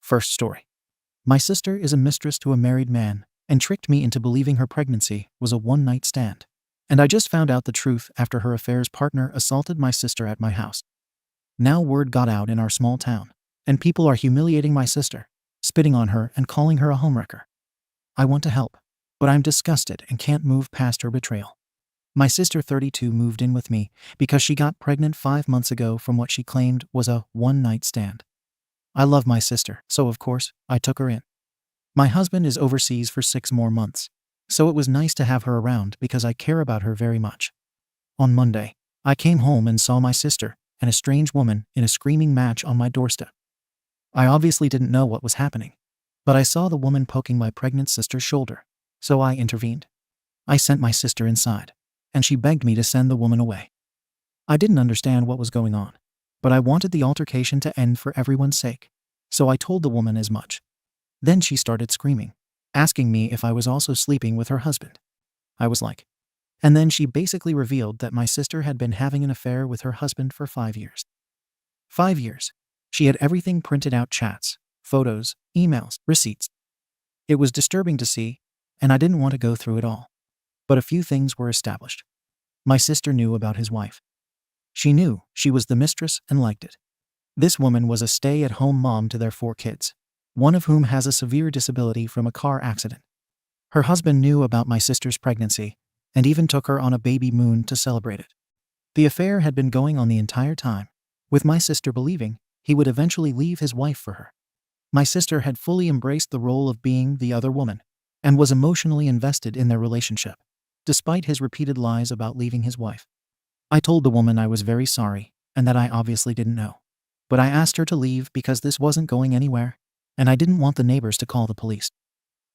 First story. My sister is a mistress to a married man and tricked me into believing her pregnancy was a one-night stand. And I just found out the truth after her affair's partner assaulted my sister at my house. Now word got out in our small town, and people are humiliating my sister, spitting on her and calling her a homewrecker. I want to help, but I'm disgusted and can't move past her betrayal. My sister, 32, moved in with me because she got pregnant 5 months ago from what she claimed was a one-night stand. I love my sister, so of course, I took her in. My husband is overseas for 6 more months, so it was nice to have her around because I care about her very much. On Monday, I came home and saw my sister and a strange woman in a screaming match on my doorstep. I obviously didn't know what was happening, but I saw the woman poking my pregnant sister's shoulder, so I intervened. I sent my sister inside, and she begged me to send the woman away. I didn't understand what was going on, but I wanted the altercation to end for everyone's sake, so I told the woman as much. Then she started screaming, asking me if I was also sleeping with her husband. I was like, and then she basically revealed that my sister had been having an affair with her husband for 5 years. 5 years. She had everything printed out: chats, photos, emails, receipts. It was disturbing to see, and I didn't want to go through it all. But a few things were established. My sister knew about his wife. She knew she was the mistress and liked it. This woman was a stay-at-home mom to their 4 kids, one of whom has a severe disability from a car accident. Her husband knew about my sister's pregnancy and even took her on a baby moon to celebrate it. The affair had been going on the entire time, with my sister believing he would eventually leave his wife for her. My sister had fully embraced the role of being the other woman and was emotionally invested in their relationship, despite his repeated lies about leaving his wife. I told the woman I was very sorry and that I obviously didn't know, but I asked her to leave because this wasn't going anywhere, and I didn't want the neighbors to call the police.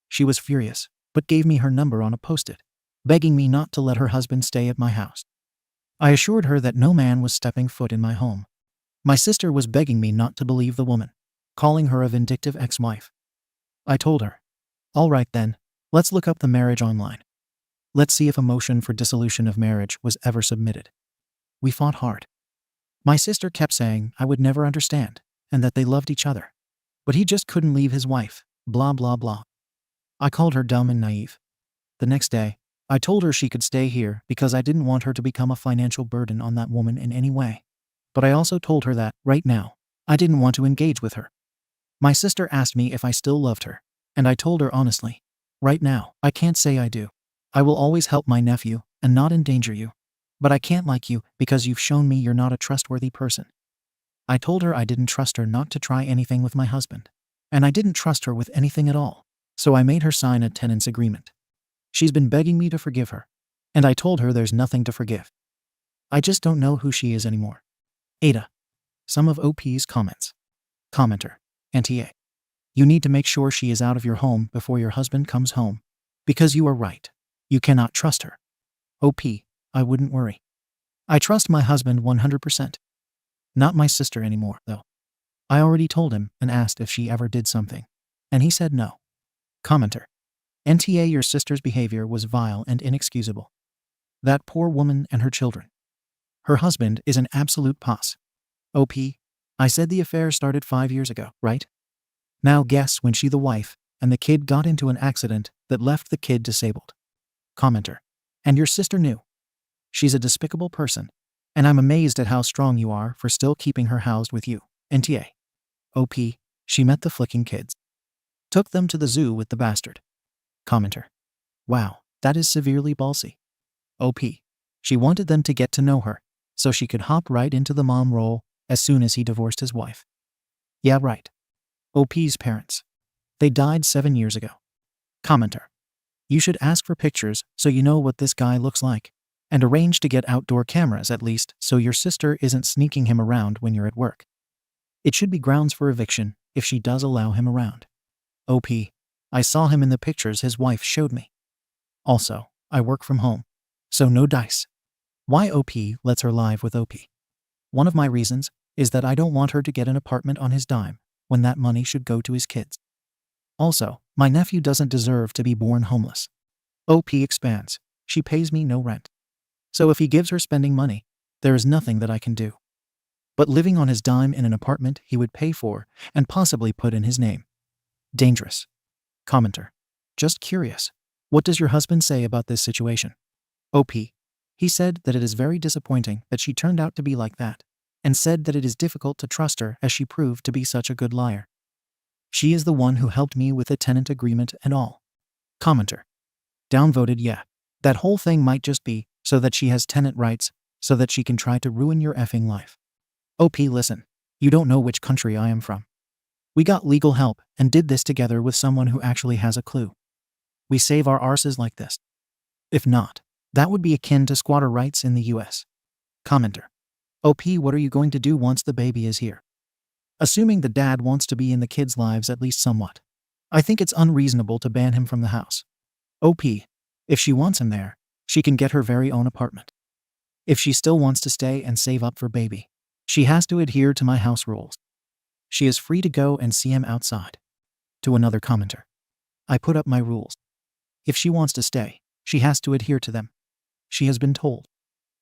She was furious, but gave me her number on a post-it, begging me not to let her husband stay at my house. I assured her that no man was stepping foot in my home. My sister was begging me not to believe the woman, calling her a vindictive ex-wife. I told her, all right then, let's look up the marriage online. Let's see if a motion for dissolution of marriage was ever submitted. We fought hard. My sister kept saying I would never understand and that they loved each other, but he just couldn't leave his wife, blah blah blah. I called her dumb and naive. The next day, I told her she could stay here because I didn't want her to become a financial burden on that woman in any way. But I also told her that, right now, I didn't want to engage with her. My sister asked me if I still loved her, and I told her honestly, right now, I can't say I do. I will always help my nephew and not endanger you, but I can't like you because you've shown me you're not a trustworthy person. I told her I didn't trust her not to try anything with my husband, and I didn't trust her with anything at all, so I made her sign a tenants agreement. She's been begging me to forgive her, and I told her there's nothing to forgive. I just don't know who she is anymore. Ada. Some of OP's comments. Commenter. NTA. You need to make sure she is out of your home before your husband comes home, because you are right. You cannot trust her. OP. I wouldn't worry. I trust my husband 100%. Not my sister anymore, though. I already told him and asked if she ever did something, and he said no. Commenter. NTA. Your sister's behavior was vile and inexcusable. That poor woman and her children. Her husband is an absolute puss. OP. I said the affair started 5 years ago, right? Now guess when she, the wife, and the kid got into an accident that left the kid disabled. Commenter. And your sister knew. She's a despicable person, and I'm amazed at how strong you are for still keeping her housed with you. NTA. OP. She met the flicking kids. Took them to the zoo with the bastard. Commenter. Wow, that is severely ballsy. OP. She wanted them to get to know her, so she could hop right into the mom role as soon as he divorced his wife. Yeah, right. OP's parents. They died 7 years ago. Commenter. You should ask for pictures so you know what this guy looks like, and arrange to get outdoor cameras at least so your sister isn't sneaking him around when you're at work. It should be grounds for eviction if she does allow him around. OP. I saw him in the pictures his wife showed me. Also, I work from home, so no dice. Why OP lets her live with OP? One of my reasons is that I don't want her to get an apartment on his dime when that money should go to his kids. Also, my nephew doesn't deserve to be born homeless. OP expands. She pays me no rent. So if he gives her spending money, there is nothing that I can do. but living on his dime in an apartment he would pay for and possibly put in his name. Dangerous. Commenter. Just curious. What does your husband say about this situation? OP. He said that it is very disappointing that she turned out to be like that, and said that it is difficult to trust her as she proved to be such a good liar. She is the one who helped me with the tenant agreement and all. Commenter. Downvoted. Yeah. That whole thing might just be so that she has tenant rights, so that she can try to ruin your effing life. OP. Listen, you don't know which country I am from. We got legal help and did this together with someone who actually has a clue. We save our arses like this. If not, that would be akin to squatter rights in the US. Commenter. OP. What are you going to do once the baby is here? Assuming the dad wants to be in the kids' lives at least somewhat, I think it's unreasonable to ban him from the house. OP. If she wants him there, she can get her very own apartment. If she still wants to stay and save up for baby, she has to adhere to my house rules. She is free to go and see him outside. To another commenter. I put up my rules. If she wants to stay, she has to adhere to them. She has been told.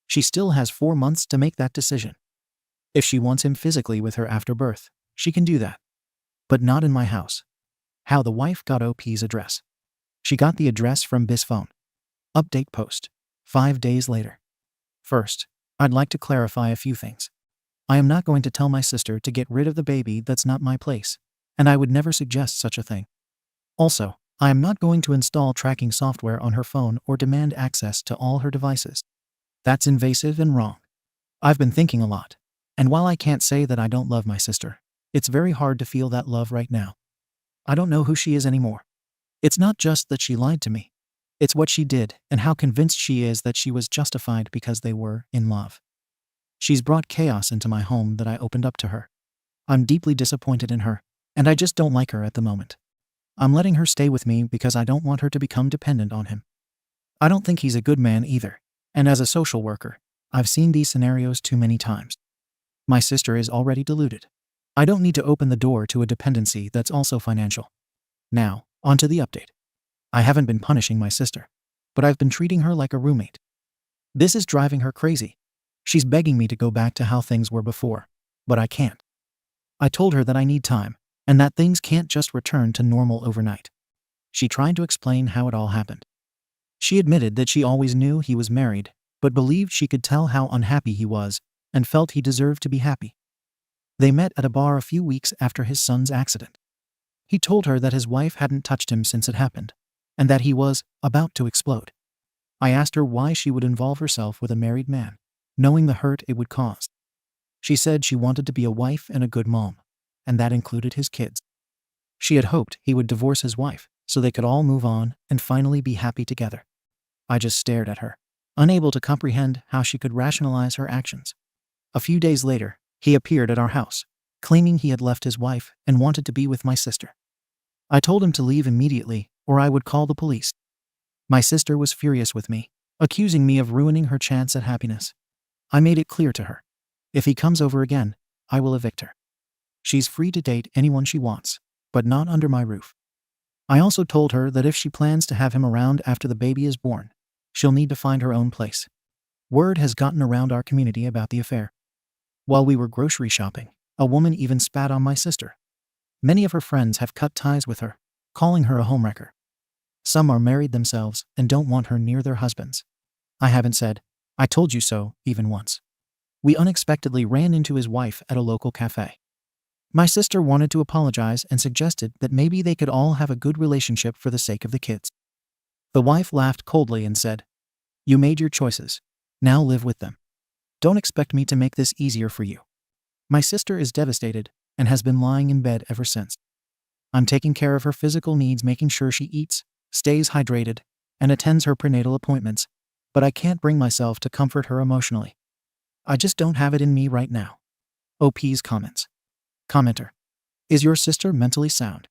She still has 4 months to make that decision. If she wants him physically with her after birth, she can do that. But not in my house. How the wife got OP's address. She got the address from Bis phone. Update post. 5 days later. First, I'd like to clarify a few things. I am not going to tell my sister to get rid of the baby. That's not my place, and I would never suggest such a thing. Also, I am not going to install tracking software on her phone or demand access to all her devices. That's invasive and wrong. I've been thinking a lot, and while I can't say that I don't love my sister, it's very hard to feel that love right now. I don't know who she is anymore. It's not just that she lied to me. It's what she did and how convinced she is that she was justified because they were in love. She's brought chaos into my home that I opened up to her. I'm deeply disappointed in her, and I just don't like her at the moment. I'm letting her stay with me because I don't want her to become dependent on him. I don't think he's a good man either, and as a social worker, I've seen these scenarios too many times. My sister is already deluded. I don't need to open the door to a dependency that's also financial. Now, on to the update. I haven't been punishing my sister, but I've been treating her like a roommate. This is driving her crazy. She's begging me to go back to how things were before, but I can't. I told her that I need time, and that things can't just return to normal overnight. She tried to explain how it all happened. She admitted that she always knew he was married, but believed she could tell how unhappy he was, and felt he deserved to be happy. They met at a bar a few weeks after his son's accident. He told her that his wife hadn't touched him since it happened, and that he was about to explode. I asked her why she would involve herself with a married man, knowing the hurt it would cause. She said she wanted to be a wife and a good mom, and that included his kids. She had hoped he would divorce his wife so they could all move on and finally be happy together. I just stared at her, unable to comprehend how she could rationalize her actions. A few days later, he appeared at our house, claiming he had left his wife and wanted to be with my sister. I told him to leave immediately or I would call the police. My sister was furious with me, accusing me of ruining her chance at happiness. I made it clear to her. If he comes over again, I will evict her. She's free to date anyone she wants, but not under my roof. I also told her that if she plans to have him around after the baby is born, she'll need to find her own place. Word has gotten around our community about the affair. While we were grocery shopping, a woman even spat on my sister. Many of her friends have cut ties with her, calling her a homewrecker. Some are married themselves and don't want her near their husbands. I haven't said, "I told you so," even once. We unexpectedly ran into his wife at a local cafe. My sister wanted to apologize and suggested that maybe they could all have a good relationship for the sake of the kids. The wife laughed coldly and said, "You made your choices. Now live with them. Don't expect me to make this easier for you." My sister is devastated and has been lying in bed ever since. I'm taking care of her physical needs, making sure she eats, stays hydrated, and attends her prenatal appointments, but I can't bring myself to comfort her emotionally. I just don't have it in me right now. OP's comments. Commenter. Is your sister mentally sound?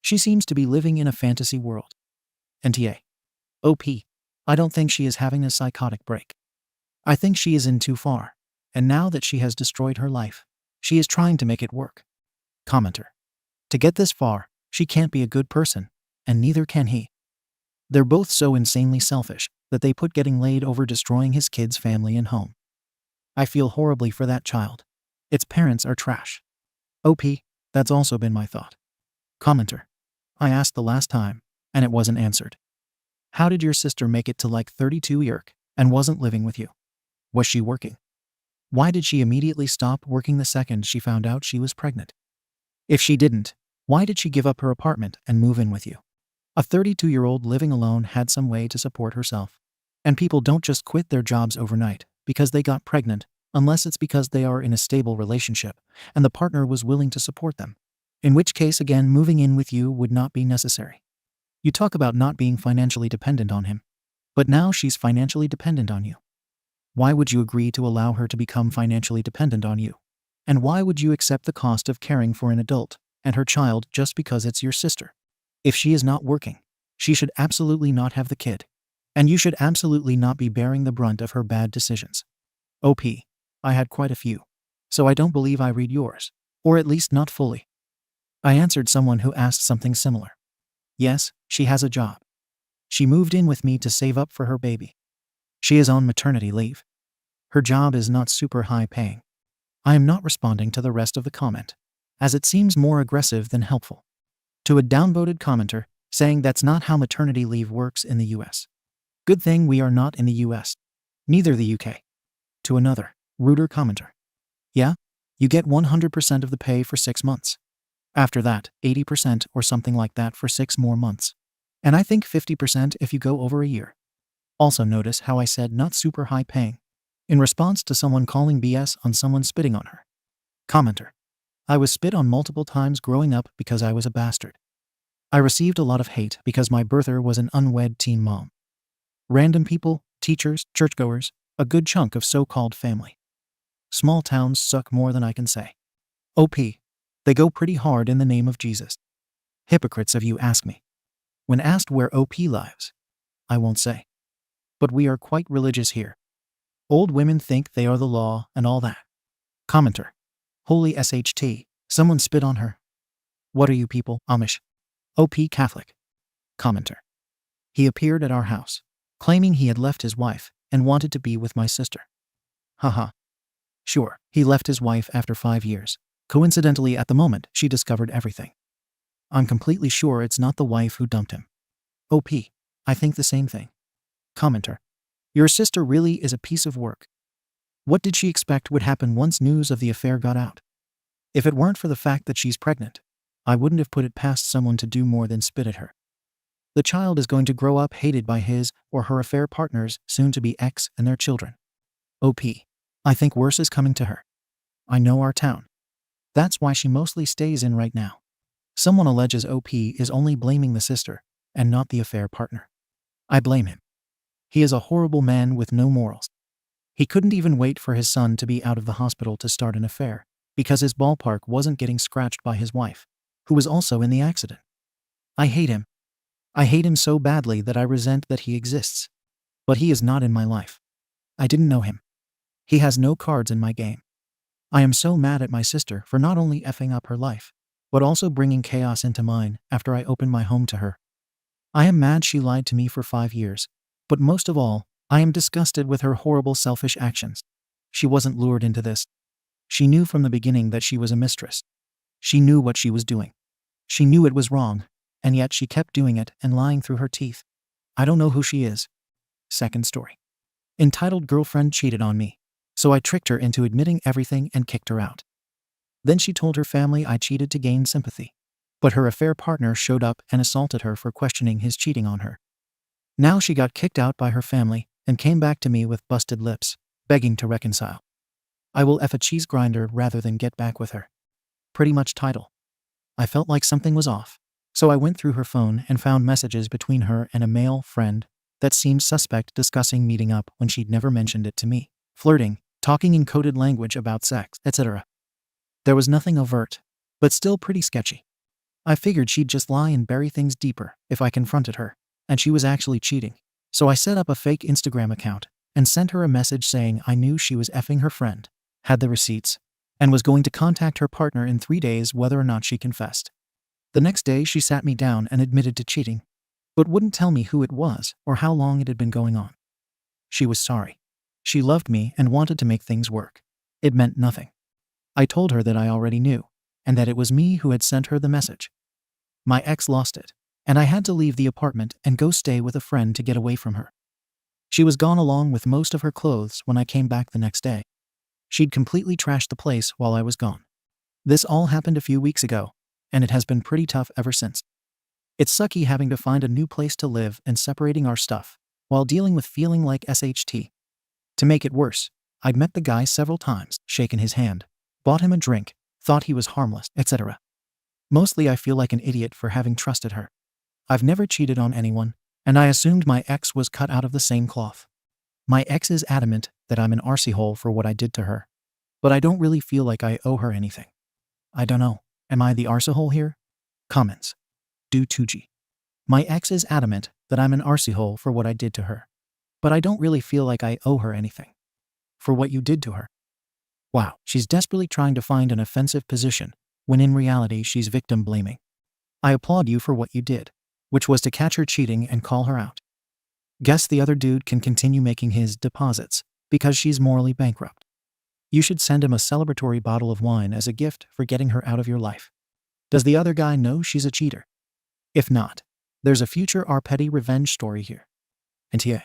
She seems to be living in a fantasy world. NTA. OP. I don't think she is having a psychotic break. I think she is in too far, and now that she has destroyed her life, she is trying to make it work. Commenter. To get this far, she can't be a good person, and neither can he. They're both so insanely selfish that they put getting laid over destroying his kids' family and home. I feel horribly for that child. Its parents are trash. OP, that's also been my thought. Commenter. I asked the last time, and it wasn't answered. How did your sister make it to like 32 yerk and wasn't living with you? Was she working? Why did she immediately stop working the second she found out she was pregnant? If she didn't, why did she give up her apartment and move in with you? A 32-year-old living alone had some way to support herself. And people don't just quit their jobs overnight because they got pregnant, unless it's because they are in a stable relationship and the partner was willing to support them. In which case, again, moving in with you would not be necessary. You talk about not being financially dependent on him, but now she's financially dependent on you. Why would you agree to allow her to become financially dependent on you? And why would you accept the cost of caring for an adult and her child just because it's your sister? If she is not working, she should absolutely not have the kid. And you should absolutely not be bearing the brunt of her bad decisions. OP, I had quite a few, so I don't believe I read yours, or at least not fully. I answered someone who asked something similar. Yes, she has a job. She moved in with me to save up for her baby. She is on maternity leave. Her job is not super high paying. I am not responding to the rest of the comment, as it seems more aggressive than helpful. To a downvoted commenter saying that's not how maternity leave works in the US. Good thing we are not in the US. Neither the UK. To another, ruder commenter. Yeah, you get 100% of the pay for 6 months. After that, 80% or something like that for 6 more months. And I think 50% if you go over a year. Also notice how I said not super high paying, in response to someone calling BS on someone spitting on her. Commenter. I was spit on multiple times growing up because I was a bastard. I received a lot of hate because my birther was an unwed teen mom. Random people, teachers, churchgoers, a good chunk of so-called family. Small towns suck more than I can say. OP. They go pretty hard in the name of Jesus. Hypocrites of you ask me. When asked where OP lives, I won't say. But we are quite religious here. Old women think they are the law and all that. Commenter. Holy SHT, someone spit on her. What are you people, Amish? OP Catholic. Commenter. He appeared at our house, claiming he had left his wife and wanted to be with my sister. Haha. Sure, he left his wife after 5 years. Coincidentally, at the moment, she discovered everything. I'm completely sure it's not the wife who dumped him. OP. I think the same thing. Commenter. Your sister really is a piece of work. What did she expect would happen once news of the affair got out? If it weren't for the fact that she's pregnant, I wouldn't have put it past someone to do more than spit at her. The child is going to grow up hated by his or her affair partners, soon to be ex, and their children. OP. I think worse is coming to her. I know our town. That's why she mostly stays in right now. Someone alleges OP is only blaming the sister and not the affair partner. I blame him. He is a horrible man with no morals. He couldn't even wait for his son to be out of the hospital to start an affair because his ballpark wasn't getting scratched by his wife, who was also in the accident. I hate him. I hate him so badly that I resent that he exists. But he is not in my life. I didn't know him. He has no cards in my game. I am so mad at my sister for not only effing up her life, but also bringing chaos into mine after I opened my home to her. I am mad she lied to me for 5 years, but most of all, I am disgusted with her horrible selfish actions. She wasn't lured into this. She knew from the beginning that she was a mistress. She knew what she was doing. She knew it was wrong, and yet she kept doing it and lying through her teeth. I don't know who she is. Second story. Entitled girlfriend cheated on me, so I tricked her into admitting everything and kicked her out. Then she told her family I cheated to gain sympathy. But her affair partner showed up and assaulted her for questioning his cheating on her. Now she got kicked out by her family and came back to me with busted lips, begging to reconcile. I will F a cheese grinder rather than get back with her. Pretty much title. I felt like something was off, so I went through her phone and found messages between her and a male friend that seemed suspect, discussing meeting up when she'd never mentioned it to me, flirting, talking in coded language about sex, etc. There was nothing overt, but still pretty sketchy. I figured she'd just lie and bury things deeper if I confronted her, and she was actually cheating. So I set up a fake Instagram account and sent her a message saying I knew she was effing her friend, had the receipts, and was going to contact her partner in 3 days whether or not she confessed. The next day she sat me down and admitted to cheating, but wouldn't tell me who it was or how long it had been going on. She was sorry. She loved me and wanted to make things work. It meant nothing. I told her that I already knew, and that it was me who had sent her the message. My ex lost it, and I had to leave the apartment and go stay with a friend to get away from her. She was gone along with most of her clothes when I came back the next day. She'd completely trashed the place while I was gone. This all happened a few weeks ago, and it has been pretty tough ever since. It's sucky having to find a new place to live and separating our stuff, while dealing with feeling like SHT. To make it worse, I'd met the guy several times, shaken his hand, bought him a drink, thought he was harmless, etc. Mostly I feel like an idiot for having trusted her. I've never cheated on anyone, and I assumed my ex was cut out of the same cloth. My ex is adamant that I'm an arsehole for what I did to her, but I don't really feel like I owe her anything. I don't know, am I the arsehole here? Comments. Do 2G. My ex is adamant that I'm an arsehole for what I did to her, but I don't really feel like I owe her anything. For what you did to her. Wow, she's desperately trying to find an offensive position, when in reality she's victim blaming. I applaud you for what you did, which was to catch her cheating and call her out. Guess the other dude can continue making his deposits, because she's morally bankrupt. You should send him a celebratory bottle of wine as a gift for getting her out of your life. Does the other guy know she's a cheater? If not, there's a future R. Petty revenge story here. NTA.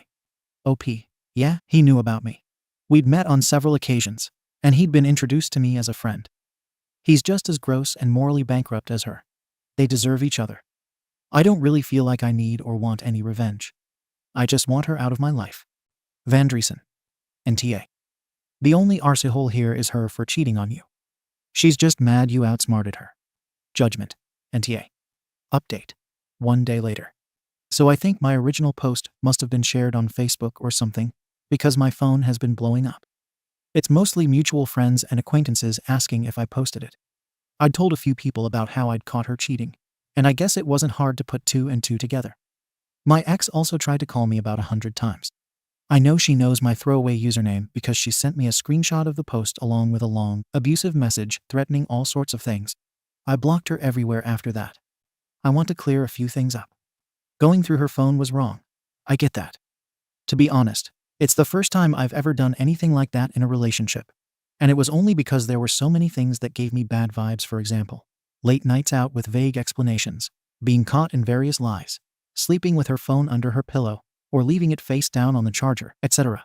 OP. Yeah, he knew about me. We'd met on several occasions, and he'd been introduced to me as a friend. He's just as gross and morally bankrupt as her. They deserve each other. I don't really feel like I need or want any revenge. I just want her out of my life. Van Driesen. NTA. The only arsehole here is her for cheating on you. She's just mad you outsmarted her. Judgment. NTA. Update. 1 day later. So I think my original post must have been shared on Facebook or something, because my phone has been blowing up. It's mostly mutual friends and acquaintances asking if I posted it. I'd told a few people about how I'd caught her cheating, and I guess it wasn't hard to put 2 and 2 together. My ex also tried to call me about 100 times. I know she knows my throwaway username because she sent me a screenshot of the post along with a long, abusive message threatening all sorts of things. I blocked her everywhere after that. I want to clear a few things up. Going through her phone was wrong. I get that. To be honest, it's the first time I've ever done anything like that in a relationship. And it was only because there were so many things that gave me bad vibes, for example, late nights out with vague explanations, being caught in various lies, sleeping with her phone under her pillow, or leaving it face down on the charger, etc.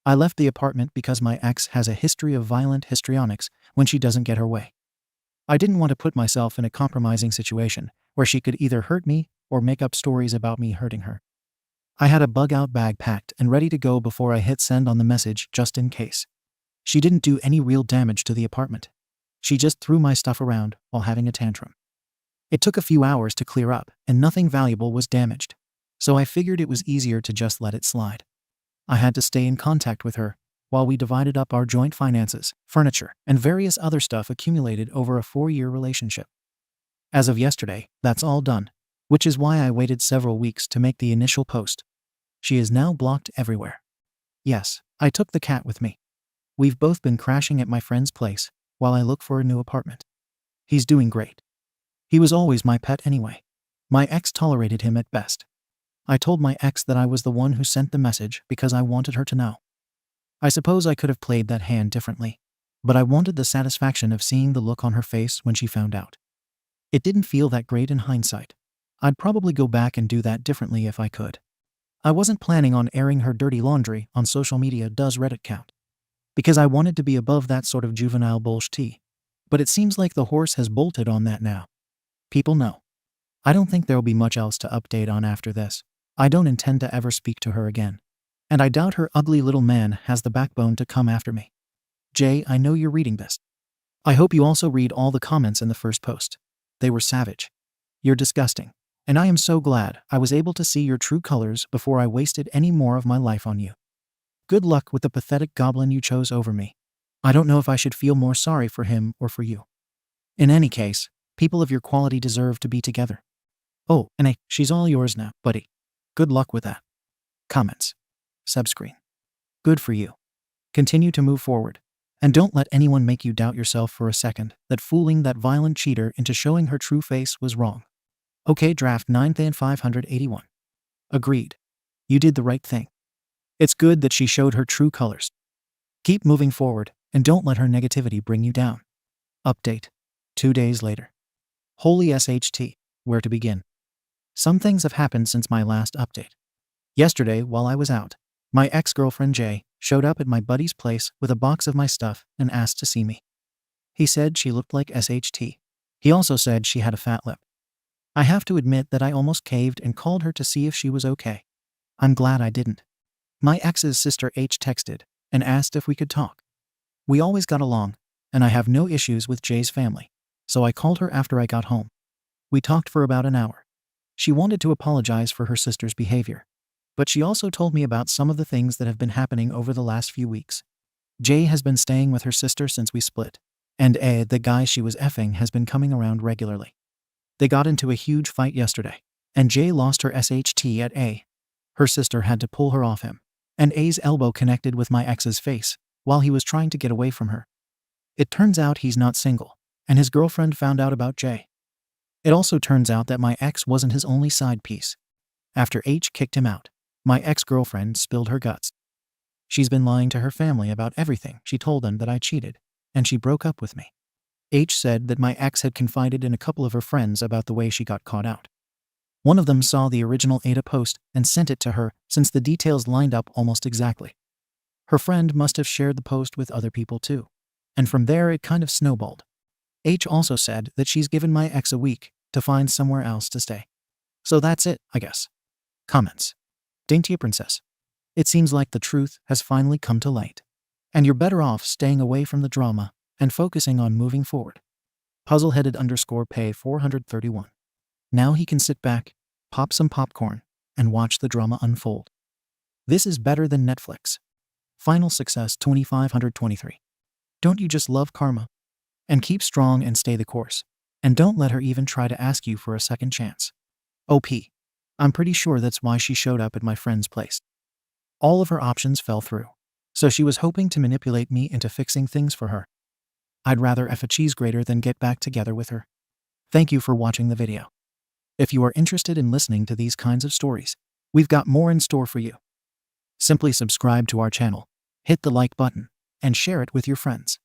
I left the apartment because my ex has a history of violent histrionics when she doesn't get her way. I didn't want to put myself in a compromising situation where she could either hurt me or make up stories about me hurting her. I had a bug-out bag packed and ready to go before I hit send on the message just in case. She didn't do any real damage to the apartment. She just threw my stuff around while having a tantrum. It took a few hours to clear up and nothing valuable was damaged, so I figured it was easier to just let it slide. I had to stay in contact with her while we divided up our joint finances, furniture, and various other stuff accumulated over a 4-year relationship. As of yesterday, that's all done, which is why I waited several weeks to make the initial post. She is now blocked everywhere. Yes, I took the cat with me. We've both been crashing at my friend's place while I look for a new apartment. He's doing great. He was always my pet anyway. My ex tolerated him at best. I told my ex that I was the one who sent the message because I wanted her to know. I suppose I could have played that hand differently, but I wanted the satisfaction of seeing the look on her face when she found out. It didn't feel that great in hindsight. I'd probably go back and do that differently if I could. I wasn't planning on airing her dirty laundry on social media. Does Reddit count? Because I wanted to be above that sort of juvenile bullshit. But it seems like the horse has bolted on that now. People know. I don't think there'll be much else to update on after this. I don't intend to ever speak to her again. And I doubt her ugly little man has the backbone to come after me. Jay, I know you're reading this. I hope you also read all the comments in the first post. They were savage. You're disgusting. And I am so glad I was able to see your true colors before I wasted any more of my life on you. Good luck with the pathetic goblin you chose over me. I don't know if I should feel more sorry for him or for you. In any case, people of your quality deserve to be together. Oh, and she's all yours now, buddy. Good luck with that. Comments. Subscreen. Good for you. Continue to move forward. And don't let anyone make you doubt yourself for a second that fooling that violent cheater into showing her true face was wrong. Okay, draft 9th581. Agreed. You did the right thing. It's good that she showed her true colors. Keep moving forward, and don't let her negativity bring you down. Update. 2 days later. Holy SHT. Where to begin? Some things have happened since my last update. Yesterday, while I was out, my ex-girlfriend Jay showed up at my buddy's place with a box of my stuff and asked to see me. He said she looked like SHT. He also said she had a fat lip. I have to admit that I almost caved and called her to see if she was okay. I'm glad I didn't. My ex's sister H texted and asked if we could talk. We always got along, and I have no issues with Jay's family, so I called her after I got home. We talked for about an hour. She wanted to apologize for her sister's behavior, but she also told me about some of the things that have been happening over the last few weeks. Jay has been staying with her sister since we split, and the guy she was effing, has been coming around regularly. They got into a huge fight yesterday, and Jay lost her SHT at A. Her sister had to pull her off him, and A's elbow connected with my ex's face while he was trying to get away from her. It turns out he's not single, and his girlfriend found out about Jay. It also turns out that my ex wasn't his only side piece. After H kicked him out, my ex-girlfriend spilled her guts. She's been lying to her family about everything. She told them that I cheated, and she broke up with me. H said that my ex had confided in a couple of her friends about the way she got caught out. One of them saw the original Ada post and sent it to her since the details lined up almost exactly. Her friend must have shared the post with other people too, and from there it kind of snowballed. H also said that she's given my ex a week to find somewhere else to stay. So that's it, I guess. Comments. Dainty Princess. It seems like the truth has finally come to light, and you're better off staying away from the drama and focusing on moving forward. Puzzleheaded_pay 431. Now he can sit back, pop some popcorn, and watch the drama unfold. This is better than Netflix. Final Success 2523. Don't you just love karma? And keep strong and stay the course. And don't let her even try to ask you for a second chance. OP. I'm pretty sure that's why she showed up at my friend's place. All of her options fell through, so she was hoping to manipulate me into fixing things for her. I'd rather F a cheese grater than get back together with her. Thank you for watching the video. If you are interested in listening to these kinds of stories, we've got more in store for you. Simply subscribe to our channel, hit the like button, and share it with your friends.